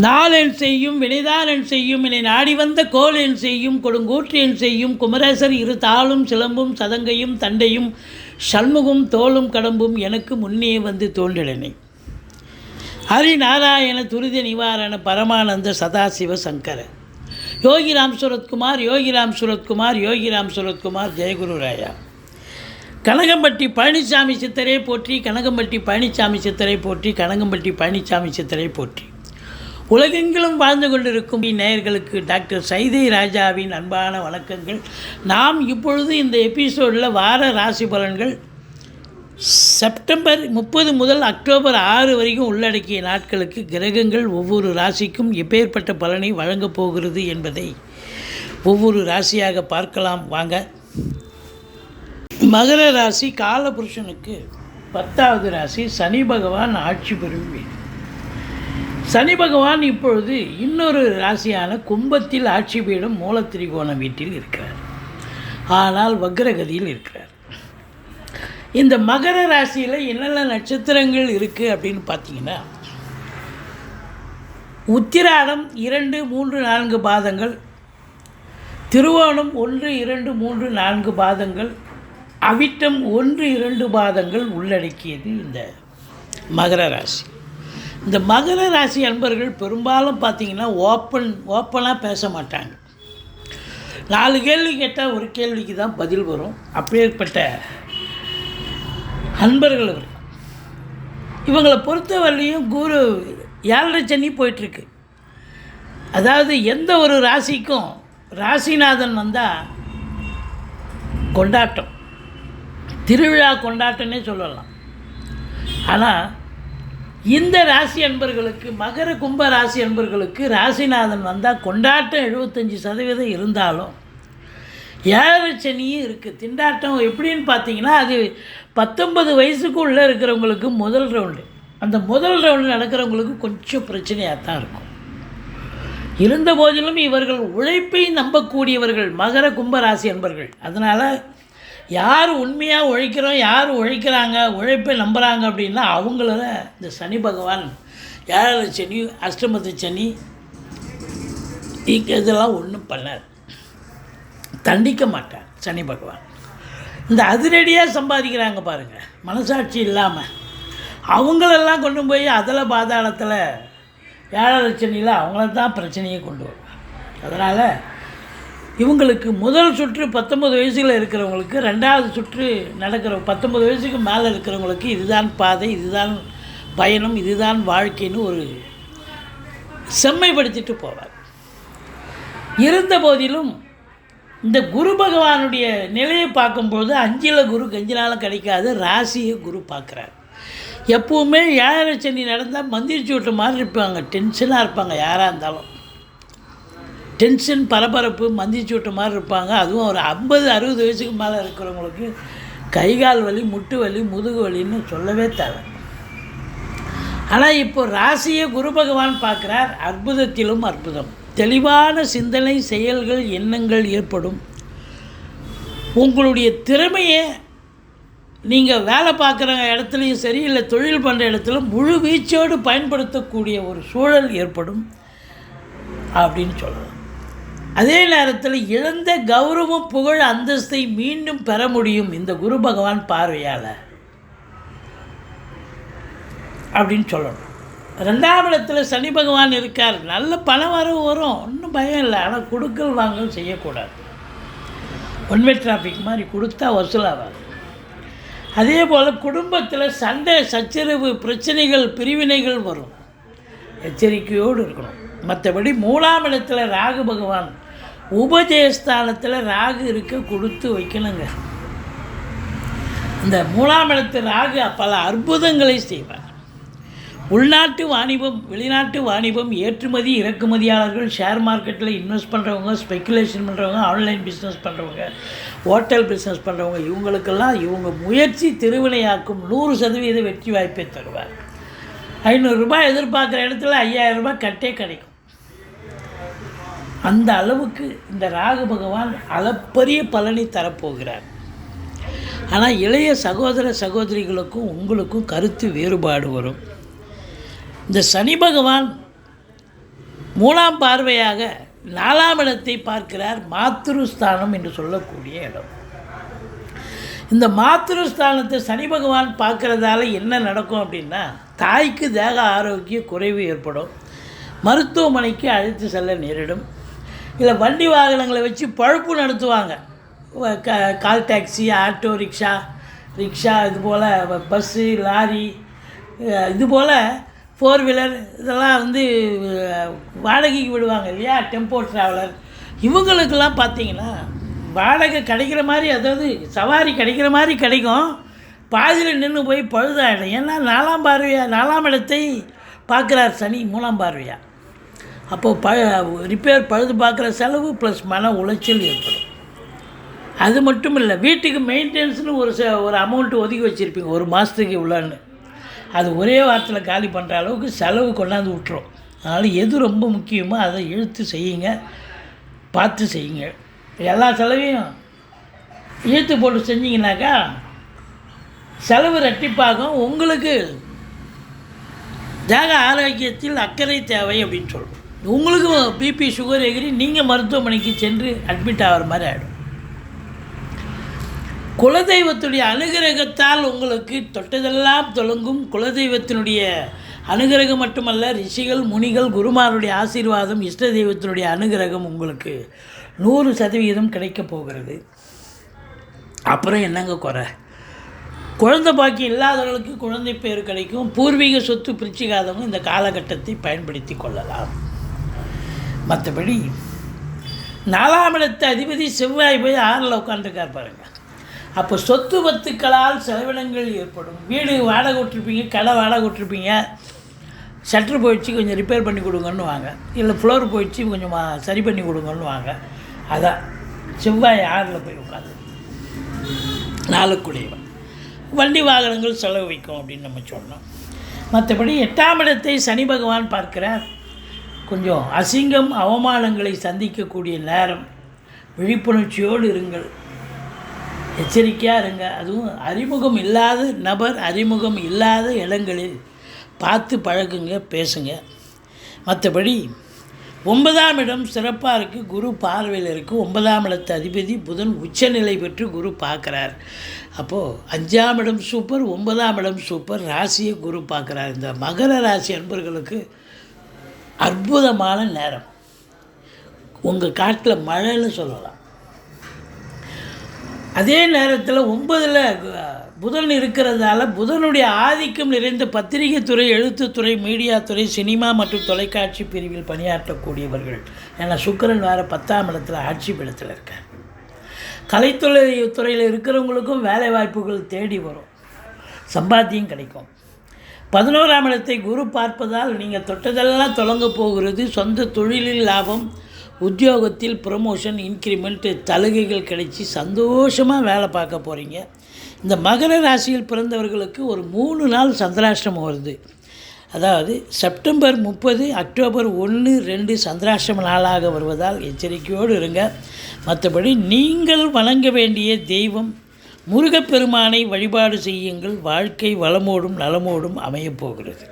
நாளென் செய்யும் வினைதானென் செய்யும் என்னை நாடி வந்த கோலென் செய்யும் கொடுங்கூற்றியன் செய்யும் குமரேசர் இரு தாளும் சிலம்பும் சதங்கையும் தண்டையும் சண்முகும் தோளும் கடம்பும் எனக்கு முன்னே வந்து தோன்றினனை. ஹரிநாராயண துரித நிவாரண பரமானந்த சதாசிவ சங்கர யோகிராம் சுரத்குமார் யோகிராம் சுரத்குமார் யோகிராம் சுரத்குமார் ஜெயகுரு ராயா. கனகம்பட்டி பழனிசாமி சித்தரை போற்றி, கனகம்பட்டி பழனிசாமி சித்தரை போற்றி, கனகம்பட்டி பழனிசாமி சித்தரை போற்றி. உலகெங்கிலும் வாழ்ந்து கொண்டிருக்கும் நேயர்களுக்கு டாக்டர் சைதை ராஜாவின் அன்பான வணக்கங்கள். நாம் இப்பொழுது இந்த எபிசோடில் வார ராசி பலன்கள் செப்டம்பர் 30 முதல் அக்டோபர் 6 வரைக்கும் உள்ளடக்கிய நாட்களுக்கு கிரகங்கள் ஒவ்வொரு ராசிக்கும் எப்பேற்பட்ட பலனை வழங்கப் போகிறது என்பதை ஒவ்வொரு ராசியாக பார்க்கலாம் வாங்க. மகர ராசி காலபுருஷனுக்கு 10வது ராசி. சனி பகவான் ஆட்சி பெறும் வீடு. சனி பகவான் இப்பொழுது இன்னொரு ராசியான கும்பத்தில் ஆட்சி பீடம் மூலத்திரிகோண வீட்டில் இருக்கிறார். ஆனால் வக்ரகதியில் இருக்கிறார். இந்த மகர ராசியில் என்னென்ன நட்சத்திரங்கள் இருக்குது அப்படின்னு பார்த்தீங்கன்னா, உத்திராடம் 2, 3, 4 பாதங்கள், திருவோணம் 1, 2, 3, 4 பாதங்கள், அவிட்டம் 1, 2 பாதங்கள் உள்ளடக்கியது இந்த மகர ராசி. இந்த மகர ராசி அன்பர்கள் பெரும்பாலும் பார்த்திங்கன்னா ஓப்பனாக பேச மாட்டாங்க. 4 கேள்வி கேட்டால் ஒரு கேள்விக்கு தான் பதில் வரும். அப்பேற்பட்ட அன்பர்கள் இவர்கள். இவங்களை பொறுத்தவரையிலையும் குரு 7.5 சனி போயிட்டுருக்கு. அதாவது எந்த ஒரு ராசிக்கும் ராசிநாதன் வந்தால் கொண்டாட்டம், திருவிழா கொண்டாட்டம்னே சொல்லலாம். ஆனால் இந்த ராசி அன்பர்களுக்கு, மகர கும்ப ராசி அன்பர்களுக்கு ராசிநாதன் வந்தால் கொண்டாட்டம் 75% இருந்தாலும் 7.5 சனியும் இருக்குது. திண்டாட்டம் எப்படின்னு பார்த்தீங்கன்னா, அது 19 வயசுக்கு உள்ளே இருக்கிறவங்களுக்கு முதல் ரவுண்டு. அந்த முதல் ரவுண்டு நடக்கிறவங்களுக்கு கொஞ்சம் பிரச்சனையாக தான் இருக்கும். இருந்த போதிலும் இவர்கள் உழைப்பை நம்பக்கூடியவர்கள் மகர கும்ப ராசி அன்பர்கள். அதனால் யார் உண்மையாக உழைக்கிறோம், யார் உழைக்கிறாங்க, உழைப்பை நம்புகிறாங்க அப்படின்னா அவங்கள இந்த சனி பகவான் 7.5 சனி, அஷ்டமத்து சனி இதெல்லாம் ஒன்றும் பண்ணார், தண்டிக்க மாட்டார் சனி பகவான். இந்த அதிரடியாக சம்பாதிக்கிறாங்க பாருங்கள், மனசாட்சி இல்லாமல், அவங்களெல்லாம் கொண்டு போய் அதில் பாதாளத்தில் 7.5 சனியில் அவங்கள தான் பிரச்சனையை கொண்டு வருவாங்க. அதனால் இவங்களுக்கு முதல் சுற்று 19 வயசில் இருக்கிறவங்களுக்கு, 2வது சுற்று நடக்கிற 19 வயசுக்கு மேலே இருக்கிறவங்களுக்கு இதுதான் பாதை, இதுதான் பயணம், இதுதான் வாழ்க்கைன்னு ஒரு செம்மைப்படுத்திட்டு போவார். இருந்த போதிலும் இந்த குரு பகவானுடைய நிலையை பார்க்கும்போது 5ல் குரு கஞ்சினாலும் கிடைக்காது, ராசியை குரு பார்க்குறார். எப்போவுமே 7.5 சனி நடந்தால் மந்திரிச்சு விட்ட மாதிரி இருப்பாங்க, டென்ஷனாக இருப்பாங்க. யாராக இருந்தாலும் டென்ஷன், பரபரப்பு, மந்திரிச்சு விட்ட மாதிரி இருப்பாங்க. அதுவும் ஒரு 50-60 வயசுக்கு மேலே இருக்கிறவங்களுக்கு கைகால் வலி, முட்டு வலி, முதுகு வலின்னு சொல்லவே தேவை. ஆனால் இப்போ ராசியை குரு பகவான் பார்க்குறார். அற்புதத்திலும் அற்புதம். தெளிவான சிந்தனை, செயல்கள், எண்ணங்கள் ஏற்படும். உங்களுடைய திறமையை நீங்கள் வேலை பார்க்குற இடத்துலையும் சரி, இல்லை தொழில் பண்ணுற இடத்துல முழு வீச்சோடு பயன்படுத்தக்கூடிய ஒரு சூழல் ஏற்படும் அப்படின்னு சொல்லலாம். அதே நேரத்தில் இழந்த கௌரவம், புகழ், அந்தஸ்தை மீண்டும் பெற முடியும் இந்த குரு பகவான் பார்வையால் அப்படின்னு சொல்லணும். 2ஆம் இடத்துல சனி பகவான் இருக்கார். நல்ல பணம் வரும், ஒன்றும் பயம் இல்லை. ஆனால் கொடுக்கல் வாங்கல் செய்யக்கூடாது. ஒன்வே டிராஃபிக் மாதிரி கொடுத்தா வசூலாகாது. அதே போல் குடும்பத்தில் சண்டை, சச்சரவு, பிரச்சனைகள், பிரிவினைகள் வரும். எச்சரிக்கையோடு இருக்கணும். மற்றபடி 3ஆம் இடத்துல ராகு பகவான், உபஜயஸ்தானத்தில் ராகு இருக்க கொடுத்து வைக்கணுங்க. இந்த 3ஆம் இடத்து ராகு பல அற்புதங்களை செய்வார். உள்நாட்டு வாணிபம், வெளிநாட்டு வாணிபம், ஏற்றுமதி இறக்குமதியாளர்கள், ஷேர் மார்க்கெட்டில் இன்வெஸ்ட் பண்ணுறவங்க, ஸ்பெக்குலேஷன் பண்ணுறவங்க, ஆன்லைன் பிஸ்னஸ் பண்ணுறவங்க, ஹோட்டல் பிஸ்னஸ் பண்ணுறவங்க, இவங்களுக்கெல்லாம் இவங்க முயற்சி திருவினையாக்கும் 100% வெற்றி வாய்ப்பை தருவார். 500 ரூபாய் எதிர்பார்க்குற இடத்துல 5000 ரூபாய் கட்டே கிடைக்கும். அந்த அளவுக்கு இந்த ராகு பகவான் அளப்பரிய பலனை தரப்போகிறார். ஆனால் இளைய சகோதர சகோதரிகளுக்கும் உங்களுக்கும் கருத்து வேறுபாடு வரும். இந்த சனி பகவான் 3ஆம் பார்வையாக 4ஆம் இடத்தை பார்க்கிறார். மாத்ருஸ்தானம் என்று சொல்லக்கூடிய இடம். இந்த மாத்ருஸ்தானத்தை சனி பகவான் பார்க்குறதால என்ன நடக்கும் அப்படின்னா, தாய்க்கு தேக ஆரோக்கிய குறைவு ஏற்படும், மருத்துவமனைக்கு அழைத்து செல்ல நேரிடும், இல்லை வண்டி வாகனங்களை வச்சு பழப்பு நடத்துவாங்க. கால் டாக்ஸி, ஆட்டோ ரிக்ஷா இதுபோல் பஸ்ஸு, லாரி, இதுபோல் 4 வீலர் இதெல்லாம் வாடகைக்கு விடுவாங்க இல்லையா, டெம்போ ட்ராவலர். இவங்களுக்கெல்லாம் பார்த்திங்கன்னா வாடகை கிடைக்கிற மாதிரி, அதாவது சவாரி கிடைக்கிற மாதிரி கிடைக்கும், பாதியில் நின்று போய் பழுதாயிடும். ஏன்னா 4ஆம் இடத்தை பார்க்குறார் சனி 3ஆம் பார்வையாக. அப்போது ரிப்பேர் பழுது பார்க்குற செலவு ப்ளஸ் மன உளைச்சல் ஏற்படும். அது மட்டும் இல்லை, வீட்டுக்கு மெயின்டெனன்ஸ்னு ஒரு அமௌண்ட்டு ஒதுக்கி வச்சுருப்பீங்க 1 மாதத்துக்கு இவ்வளோன்னு, அது ஒரே வாரத்தில் காலி பண்ணுற அளவுக்கு செலவு கொண்டாந்து விட்டுரும். அதனால் எது ரொம்ப முக்கியமோ அதை இழுத்து செய்யுங்க, பார்த்து செய்யுங்க. எல்லா செலவையும் இழுத்து போட்டு செஞ்சிங்கனாக்கா செலவு ரெட்டிப்பாகும். உங்களுக்கு தேக ஆரோக்கியத்தில் அக்கறை தேவை அப்படின்னு சொல்லுவோம். உங்களுக்கு பிபி சுகர் எகிரி நீங்கள் மருத்துவமனைக்கு சென்று அட்மிட் ஆகிற மாதிரி ஆகிடும். குலதெய்வத்துடைய அனுகிரகத்தால் உங்களுக்கு தொட்டதெல்லாம் தொடங்கும். குலதெய்வத்தினுடைய அனுகிரகம் மட்டுமல்ல, ரிஷிகள், முனிகள், குருமாருடைய ஆசீர்வாதம், இஷ்ட தெய்வத்தினுடைய அனுகிரகம் உங்களுக்கு 100% கிடைக்கப் போகிறது. அப்புறம் என்னங்க குறை? குழந்தை பாக்கி இல்லாதவர்களுக்கு குழந்தை பேர் கிடைக்கும். பூர்வீக சொத்து பிரிச்சுக்காதவங்க இந்த காலகட்டத்தை பயன்படுத்தி கொள்ளலாம். மற்றபடி 4ஆம் இடத்து அதிபதி செவ்வாய் போய் 6ல் உட்காந்துருக்கார் பாருங்கள். அப்போ சொத்து பத்துக்களால் செலவினங்கள் ஏற்படும். வீடு வாடகை விட்டுருப்பீங்க, கடை வாடகை விட்டுருப்பீங்க, ஷட்ரு போயிடுச்சு கொஞ்சம் ரிப்பேர் பண்ணி கொடுங்கன்னு வாங்க, இல்லை ஃப்ளோர் போயிடுச்சு கொஞ்சம் சரி பண்ணி கொடுங்கன்னு வாங்க. அதான் செவ்வாய் 6ல் போய் உட்காந்து 4க்குடையவன் வண்டி வாகனங்கள் செலவு வைக்கும் அப்படின்னு நம்ம சொன்னோம். மற்றபடி 8ஆம் இடத்தை சனி பகவான் பார்க்கிறார். கொஞ்சம் அசிங்கம் அவமானங்களை சந்திக்கக்கூடிய நேரம். விழிப்புணர்ச்சியோடு இருங்கள், எச்சரிக்கையாக இருங்க. அதுவும் அறிமுகம் இல்லாத நபர், அறிமுகம் இல்லாத இடங்களில் பார்த்து பழகுங்க, பேசுங்க. மற்றபடி 9ஆம் இடம் சிறப்பாக இருக்குது, குரு பார்வையில் இருக்குது. 9ஆம் இடத்து அதிபதி புதன் உச்சநிலை பெற்று குரு பார்க்குறார். அப்போது 5ஆம் இடம் சூப்பர், 9ஆம் இடம் சூப்பர், ராசியை குரு பார்க்குறார். இந்த மகர ராசி அன்பர்களுக்கு அற்புதமான நேரம். உங்கள் காட்டில் மழைன்னு சொல்லலாம். அதே நேரத்தில் 9ல் புதன் இருக்கிறதால புதனுடைய ஆதிக்கம் நிறைந்த பத்திரிகை துறை, எழுத்துத்துறை, மீடியா துறை, சினிமா மற்றும் தொலைக்காட்சி பிரிவில் பணியாற்றக்கூடியவர்கள். ஏன்னா சுக்கிரன் வேறு 10ஆம் இடத்துல ஆட்சி பீடத்தில் இருக்கார். கலைத்துறையில் இருக்கிறவங்களுக்கும் வேலை வாய்ப்புகள் தேடி வரும், சம்பாத்தியம் கிடைக்கும். 11ஆம் இடத்தை குரு பார்ப்பதால் நீங்கள் தொட்டதெல்லாம் தொடங்க போகிறது. சொந்த தொழிலில் லாபம், உத்தியோகத்தில் ப்ரமோஷன், இன்க்ரிமெண்ட், சலுகைகள் கிடைச்சி சந்தோஷமாக வேலை பார்க்க போகிறீங்க. இந்த மகர ராசியில் பிறந்தவர்களுக்கு ஒரு 3 நாள் சந்திராஷ்டிரமம் வருது. அதாவது செப்டம்பர் 30, அக்டோபர் 1, 2 சந்திராஷ்டிரம நாளாக வருவதால் எச்சரிக்கையோடு இருங்க. மற்றபடி நீங்கள் வணங்க வேண்டிய தெய்வம் முருகப்பெருமானை வழிபாடு செய்யுங்கள். வாழ்க்கை வளமோடும் நலமோடும் அமையப்போகிறது.